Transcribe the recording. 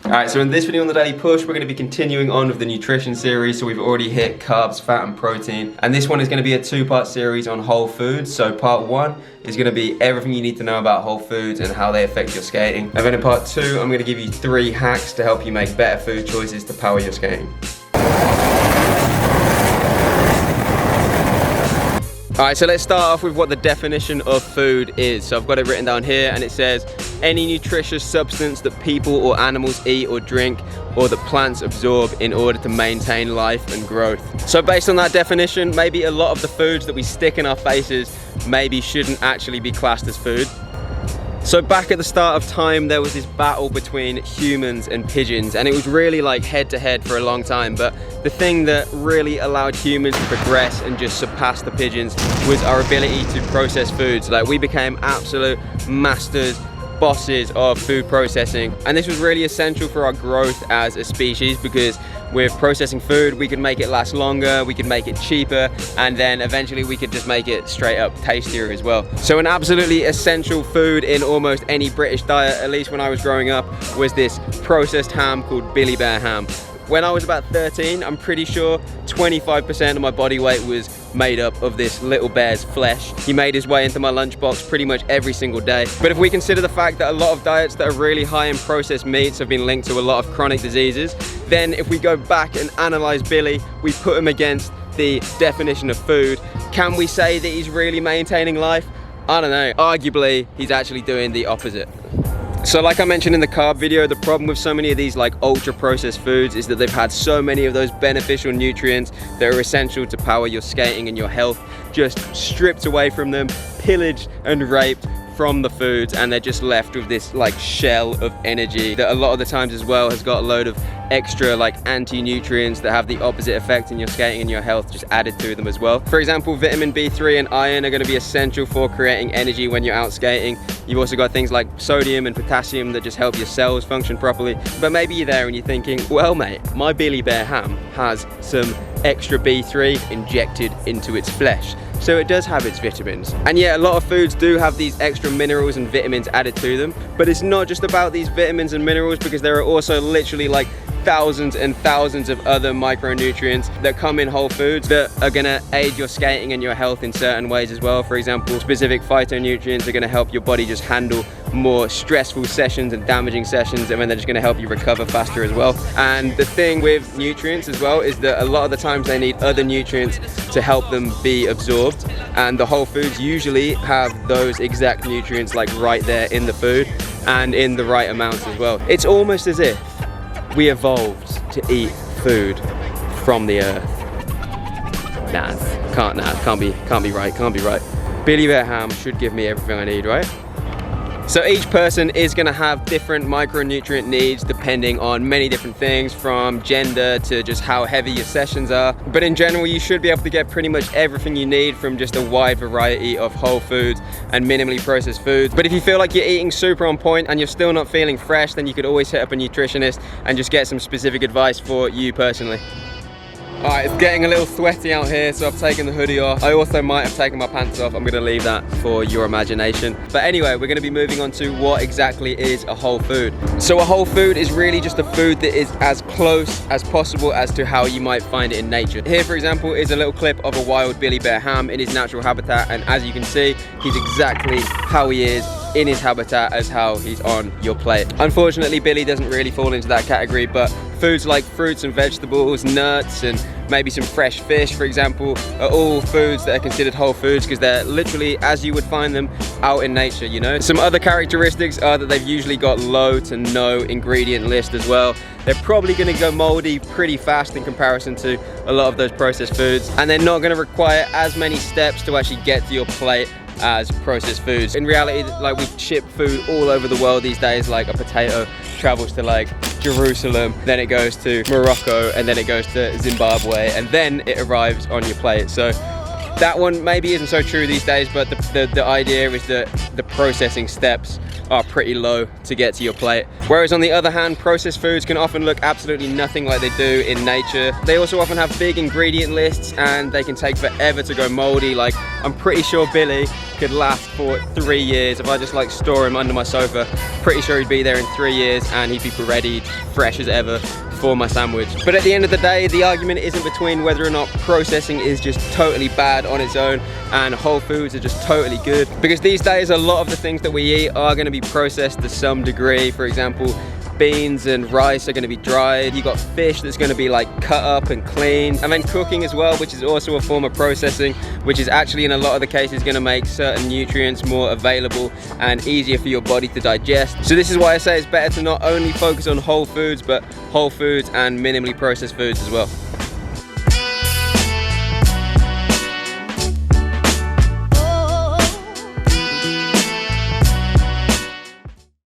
Alright, so in this video on the Daily Push, we're going to be continuing on with the nutrition series. So we've already hit carbs, fat and protein. And this one is going to be a two-part series on whole foods. So part one is going to be everything you need to know about whole foods and how they affect your skating. And then in part two, I'm going to give you 3 hacks to help you make better food choices to power your skating. Alright, so let's start off with what the definition of food is. So I've got it written down here and it says, any nutritious substance that people or animals eat or drink or that plants absorb in order to maintain life and growth. So based on that definition, maybe a lot of the foods that we stick in our faces maybe shouldn't actually be classed as food. So back at the start of time, there was this battle between humans and pigeons, and it was really like head to head for a long time. But the thing that really allowed humans to progress and just surpass the pigeons was our ability to process foods. Like, we became absolute masters, bosses of food processing, and this was really essential for our growth as a species, because with processing food we could make it last longer, we could make it cheaper, and then eventually we could just make it straight up tastier as well. So an absolutely essential food in almost any British diet, at least when I was growing up, was this processed ham called Billy Bear ham. When I was about 13, I'm pretty sure 25% of my body weight was made up of this little bear's flesh. He made his way into my lunchbox pretty much every single day. But if we consider the fact that a lot of diets that are really high in processed meats have been linked to a lot of chronic diseases, then if we go back and analyze Billy, we put him against the definition of food, can we say that he's really maintaining life? I don't know. Arguably, he's actually doing the opposite. So like I mentioned in the carb video, the problem with so many of these like ultra processed foods is that they've had so many of those beneficial nutrients that are essential to power your skating and your health just stripped away from them, pillaged and raped from the foods, and they're just left with this like shell of energy that a lot of the times as well has got a load of extra like anti-nutrients that have the opposite effect in your skating and your health just added to them as well. For example, vitamin B3 and iron are going to be essential for creating energy when you're out skating. You've also got things like sodium and potassium that just help your cells function properly. But maybe you're there and you're thinking, well mate, my Billy Bear ham has some extra B3 injected into its flesh, so it does have its vitamins. And yeah, a lot of foods do have these extra minerals and vitamins added to them, but it's not just about these vitamins and minerals, because there are also literally like thousands and thousands of other micronutrients that come in whole foods that are gonna aid your skating and your health in certain ways as well. For example, specific phytonutrients are gonna help your body just handle more stressful sessions and damaging sessions, and then they're just gonna help you recover faster as well. And the thing with nutrients as well is that a lot of the times they need other nutrients to help them be absorbed, and the whole foods usually have those exact nutrients like right there in the food and in the right amounts as well. It's almost as if we evolved to eat food from the earth. Can't be right. Billy Bear ham should give me everything I need, right? So each person is going to have different micronutrient needs depending on many different things, from gender to just how heavy your sessions are. But in general, you should be able to get pretty much everything you need from just a wide variety of whole foods and minimally processed foods. But if you feel like you're eating super on point and you're still not feeling fresh, then you could always hit up a nutritionist and just get some specific advice for you personally. Alright, it's getting a little sweaty out here, so I've taken the hoodie off. I also might have taken my pants off. I'm going to leave that for your imagination. But anyway, we're going to be moving on to what exactly is a whole food. So a whole food is really just a food that is as close as possible as to how you might find it in nature. Here, for example, is a little clip of a wild Billy Bear ham in his natural habitat, and as you can see, he's exactly how he is in his habitat as how he's on your plate. Unfortunately, Billy doesn't really fall into that category, but foods like fruits and vegetables, nuts, and maybe some fresh fish, for example, are all foods that are considered whole foods because they're literally as you would find them out in nature, you know? Some other characteristics are that they've usually got low to no ingredient list as well. They're probably going to go moldy pretty fast in comparison to a lot of those processed foods, and they're not going to require as many steps to actually get to your plate as processed foods. In reality, like, we ship food all over the world these days. Like, a potato travels to like Jerusalem, then it goes to Morocco, and then it goes to Zimbabwe, and then it arrives on your plate. So that one maybe isn't so true these days, but the idea is that the processing steps are pretty low to get to your plate. Whereas on the other hand, processed foods can often look absolutely nothing like they do in nature. They also often have big ingredient lists and they can take forever to go moldy. Like, I'm pretty sure Billy could last for 3 years. If I just like store him under my sofa, pretty sure he'd be there in 3 years and he'd be ready, fresh as ever for my sandwich. But at the end of the day, the argument isn't between whether or not processing is just totally bad on its own and whole foods are just totally good. Because these days, a lot of the things that we eat are going to be processed to some degree. For example, beans and rice are going to be dried. You got fish that's going to be like cut up and cleaned, and then cooking as well, which is also a form of processing, which is actually in a lot of the cases going to make certain nutrients more available and easier for your body to digest. So this is why I say it's better to not only focus on whole foods, but whole foods and minimally processed foods as well.